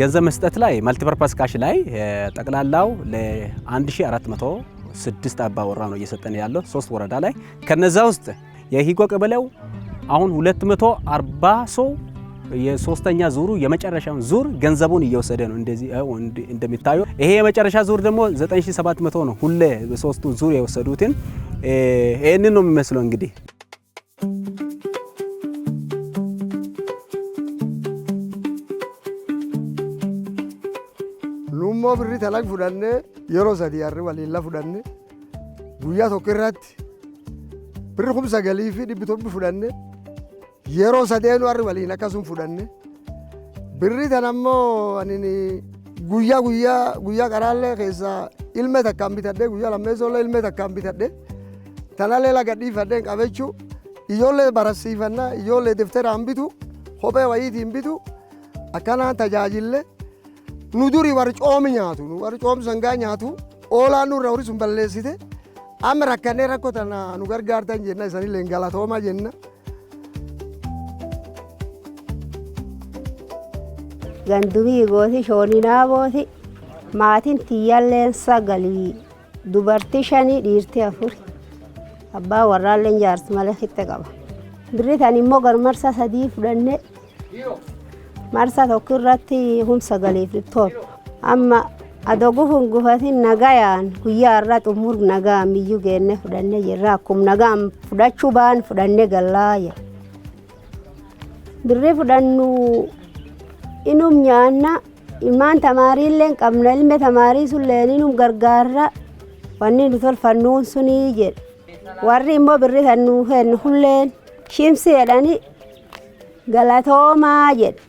ገንዘብ መስጠት ላይ መልቲፐርፐስ ካሽ ላይ ጠቅላላው ለ1406 አባወራ ነው እየሰጠን ያለው 3 ወረዳ ላይ ከነዛ ውስጥ የሂጎ ቀበሌው አሁን 240 ሰው የሶስተኛ ዙሩ የመጨረሻውን ዙር ገንዘቡን እየወሰደ ነው። እንደዚህ እንደሚታየው ይሄ የመጨረሻ ዙር ደግሞ 9700 ነው። ሁሌ በሶስቱ ዙር የወሰዱትን ይሄንን ነው የሚመስለው እንግዲህ ኑሞ ብሪ ተላቅ ፉዳነ የሮ ሰዲ ያር ወሊላ ፉዳነ ጉያ ቶክራት ብሪ ኹምሳ ገሊፊ ዲብቶብ ፉዳነ የሮ ሰዴኑ አር ወሊና ካሱም ፉዳነ ብሪ ተናሞ አኒኒ ጉያ ቀራለ ከዛ ኢልመ ተካም ቢተደ ጉያ ለመሶ ለኢልመ ተካም ቢተደ ተናለ ለገዲ ፈደን ቀበቹ ኢዮለ በረሲፈና ኢዮለ ደፍተር አንቢቱ ሆበ ወይቲ እንቢቱ አካና ተጃጅለ ኑዱሪ ወርጮም ኛቱ ወርጮም ሰንጋ ኛቱ ኦላኑ ረውሪ ሱምበለሲተ አምራከኔ ረኮተና ኑገርጋርተን ጀና ሰኒ ለንጋላቶማ ጀና gandubi gooti shoonina booti maatin tiyalleen sagali dubarti shani dhiirti afur abbaa warraalleen jaarsi malee hitte qaba birritan immoo gar marsa sadii fudhanne marsa tokko irratti sagaliif dhibtoon amma adogu hungufatin nagayaan guyyaa irra xumur nagaan biyyuu geenne fudhanne jirra akkum nagaan fudhachuu baan fudhanne gallaaya birri fudhannu inum nyaanna ilmaan tamaariilleen qabna ilme tamaarii sulleen inum gargaarra wanni nu tolfannuun sunii jedhe warri immoo birri kan nuu kennu hulleen shimsi jedhani galatoomaa jedhe